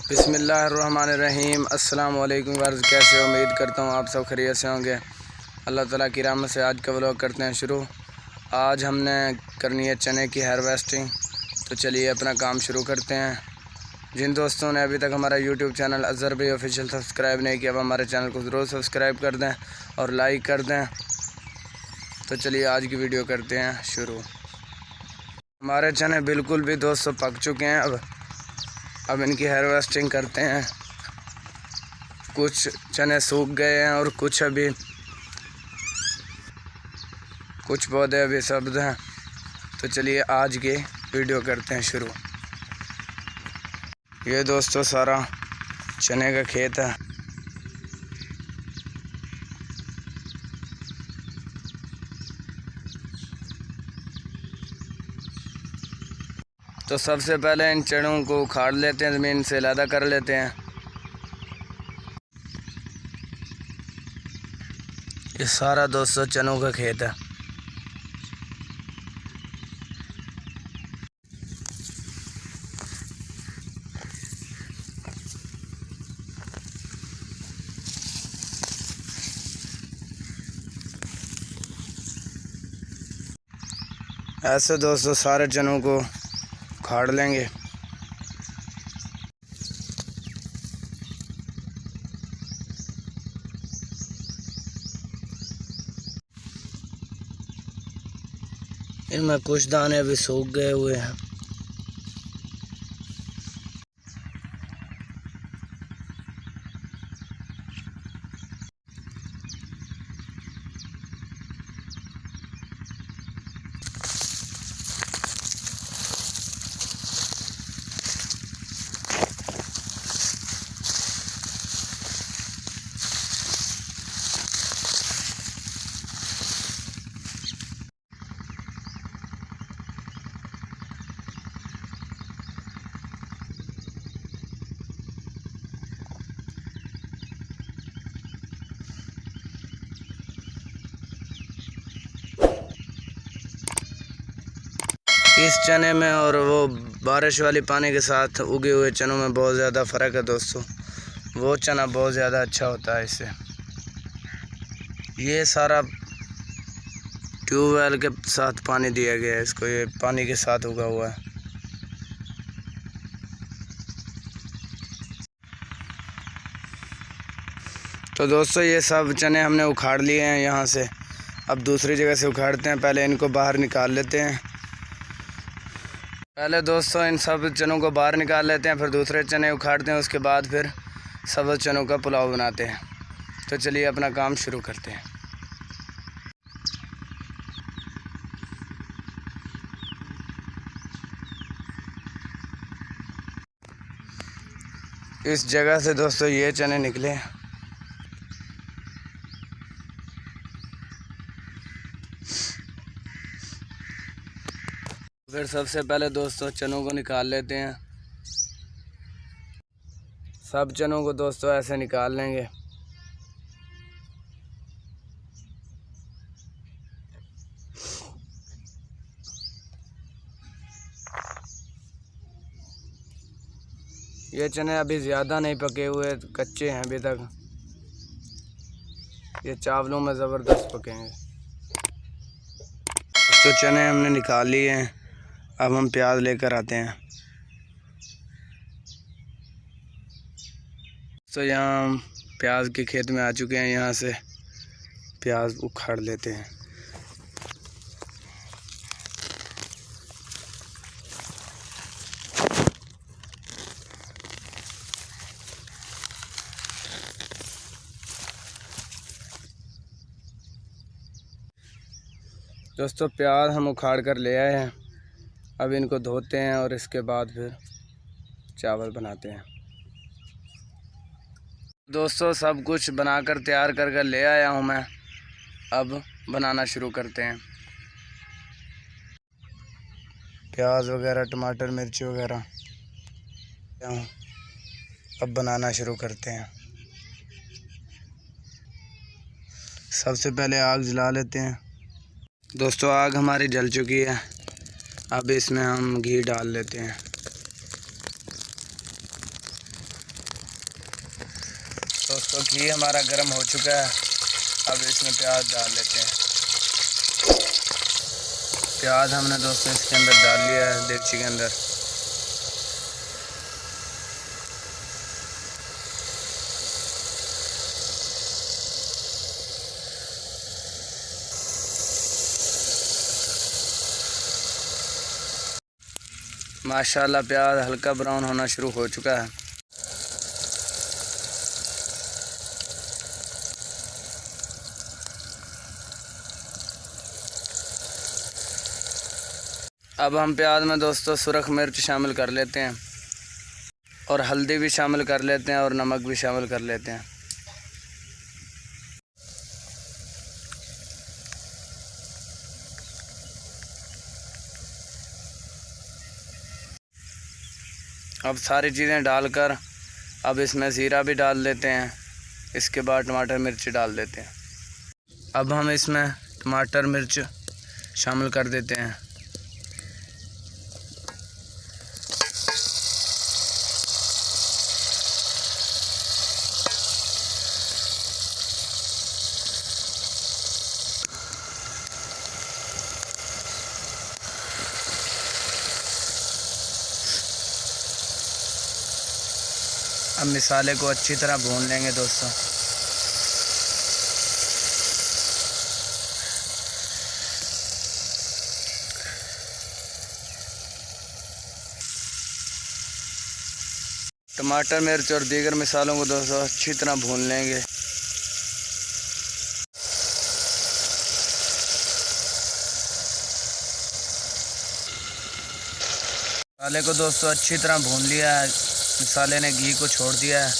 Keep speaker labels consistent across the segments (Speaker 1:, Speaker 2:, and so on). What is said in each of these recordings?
Speaker 1: बिस्मिल्लाहिर्रहमानिर्रहीम। अस्सलाम वालेकुम वर्ज़, कैसे हो? उम्मीद करता हूँ आप सब खैरियत से होंगे। अल्लाह ताला की रहमत से आज का व्लॉग करते हैं शुरू। आज हमने करनी है चने की हार्वेस्टिंग, तो चलिए अपना काम शुरू करते हैं। जिन दोस्तों ने अभी तक हमारा यूट्यूब चैनल अज़हर भाई ऑफिशियल सब्सक्राइब नहीं किया, अब हमारे चैनल को ज़रूर सब्सक्राइब कर दें और लाइक कर दें। तो चलिए आज की वीडियो करते हैं शुरू। हमारे चने बिल्कुल भी दोस्तों पक चुके हैं। अब इनकी हार्वेस्टिंग करते हैं। कुछ चने सूख गए हैं और कुछ पौधे अभी सब्ज हैं। तो चलिए आज की वीडियो करते हैं शुरू। ये दोस्तों सारा चने का खेत है। तो सबसे पहले इन चनों को उखाड़ लेते हैं, ज़मीन से अलग कर लेते हैं। ये सारा दोस्तों चनों का खेत है। ऐसे दोस्तों सारे चनों को उखाड़ लेंगे। इनमें कुछ दाने अभी सूख गए हुए हैं। इस चने में और वो बारिश वाली पानी के साथ उगे हुए चनों में बहुत ज़्यादा फ़र्क है दोस्तों। वो चना बहुत ज़्यादा अच्छा होता है इससे। ये सारा ट्यूबवेल के साथ पानी दिया गया है इसको, ये पानी के साथ उगा हुआ है। तो दोस्तों ये सब चने हमने उखाड़ लिए हैं यहाँ से। अब दूसरी जगह से उखाड़ते हैं। पहले इनको बाहर निकाल लेते हैं। पहले दोस्तों इन सब चनों को बाहर निकाल लेते हैं, फिर दूसरे चने उखाड़ते हैं। उसके बाद फिर सब्ज़ चनों का पुलाव बनाते हैं। तो चलिए अपना काम शुरू करते हैं। इस जगह से दोस्तों ये चने निकले। फिर सबसे पहले दोस्तों चनों को निकाल लेते हैं। सब चनों को दोस्तों ऐसे निकाल लेंगे। ये चने अभी ज़्यादा नहीं पके हुए, कच्चे हैं अभी तक। ये चावलों में ज़बरदस्त पकेंगे। तो चने हमने निकाल लिए हैं। अब हम प्याज लेकर आते हैं। तो यहाँ हम प्याज के खेत में आ चुके हैं। यहाँ से प्याज उखाड़ लेते हैं। दोस्तों प्याज हम उखाड़ कर ले आए हैं। अब इनको धोते हैं और इसके बाद फिर चावल बनाते हैं। दोस्तों सब कुछ बनाकर तैयार कर ले आया हूँ मैं। अब बनाना शुरू करते हैं। प्याज वगैरह, टमाटर, मिर्ची वगैरह अब बनाना शुरू करते हैं। सबसे पहले आग जला लेते हैं। दोस्तों आग हमारी जल चुकी है। अब इसमें हम घी डाल लेते हैं। दोस्तों घी हमारा गर्म हो चुका है। अब इसमें प्याज डाल लेते हैं। प्याज हमने दोस्तों इसके अंदर डाल लिया है देगची के अंदर। माशाल्लाह प्याज हल्का ब्राउन होना शुरू हो चुका है। अब हम प्याज में दोस्तों सुरख मिर्च शामिल कर लेते हैं और हल्दी भी शामिल कर लेते हैं और नमक भी शामिल कर लेते हैं। अब सारी चीज़ें डालकर अब इसमें ज़ीरा भी डाल देते हैं। इसके बाद टमाटर मिर्च डाल देते हैं। अब हम इसमें टमाटर मिर्च शामिल कर देते हैं। अब मसाले को अच्छी तरह भून लेंगे दोस्तों। टमाटर मिर्च और दीगर मसालों को दोस्तों अच्छी तरह भून लेंगे। मसाले को दोस्तों अच्छी तरह भून लिया है। मसाले ने घी को छोड़ दिया है।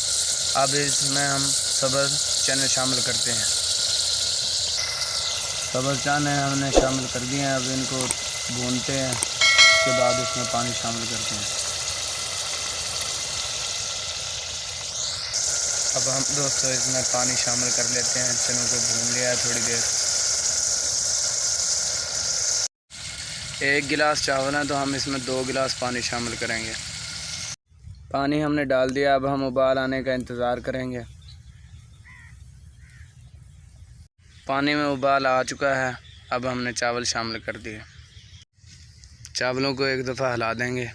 Speaker 1: अब इसमें हम सब्ज़ चने शामिल करते हैं। सब्ज़ चने हमने शामिल कर दिए हैं। अब इनको भूनते हैं। उसके बाद इसमें पानी शामिल करते हैं। अब हम दोस्तों इसमें पानी शामिल कर लेते हैं। चनों को भून लिया है थोड़ी देर। 1 गिलास चावल है तो हम इसमें 2 गिलास पानी शामिल करेंगे। पानी हमने डाल दिया। अब हम उबाल आने का इंतज़ार करेंगे। पानी में उबाल आ चुका है। अब हमने चावल शामिल कर दिए। चावलों को एक दफ़ा हिला देंगे।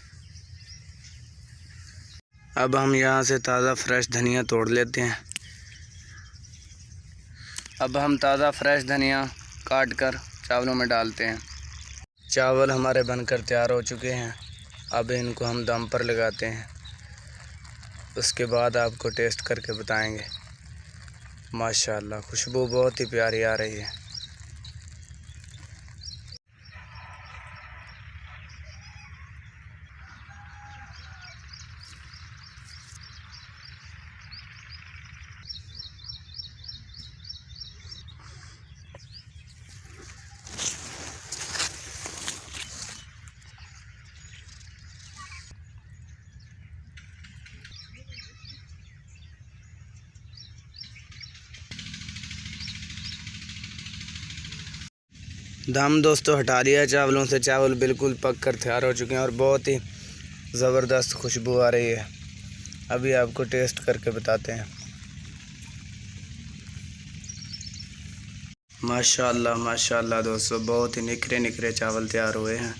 Speaker 1: अब हम यहाँ से ताज़ा फ्रेश धनिया तोड़ लेते हैं। अब हम ताज़ा फ्रेश धनिया काट कर चावलों में डालते हैं। चावल हमारे बनकर तैयार हो चुके हैं। अब इनको हम दम पर लगाते हैं। उसके बाद आपको टेस्ट करके बताएंगे। माशाल्लाह खुशबू बहुत ही प्यारी आ रही है। दम दोस्तों हटा लिया चावलों से। चावल बिल्कुल पक कर तैयार हो चुके हैं और बहुत ही ज़बरदस्त खुशबू आ रही है। अभी आपको टेस्ट करके बताते हैं। माशाल्लाह माशाल्लाह दोस्तों बहुत ही निखरे निखरे चावल तैयार हुए हैं।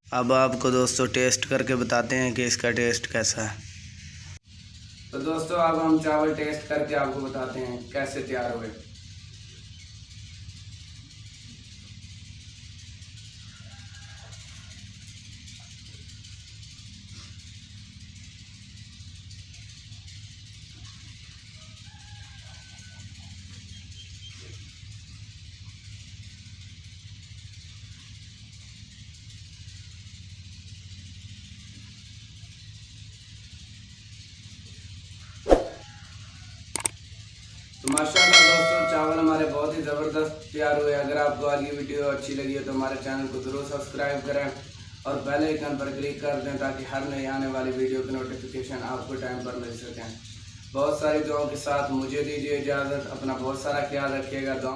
Speaker 1: अब आपको दोस्तों टेस्ट करके बताते हैं कि इसका टेस्ट कैसा है। तो दोस्तों अब हम चावल टेस्ट करके आपको बताते हैं कैसे तैयार हुए। तो माशाल्लाह दोस्तों चावल हमारे बहुत ही ज़बरदस्त तैयार हुए। अगर आपको आज की वीडियो अच्छी लगी है तो हमारे चैनल को ज़रूर सब्सक्राइब करें और बेल आइकन पर क्लिक कर दें ताकि हर नई आने वाली वीडियो की नोटिफिकेशन आपको टाइम पर मिल सकें। बहुत सारी दुआओं के साथ मुझे दीजिए इजाज़त। अपना बहुत सारा ख्याल रखिएगा।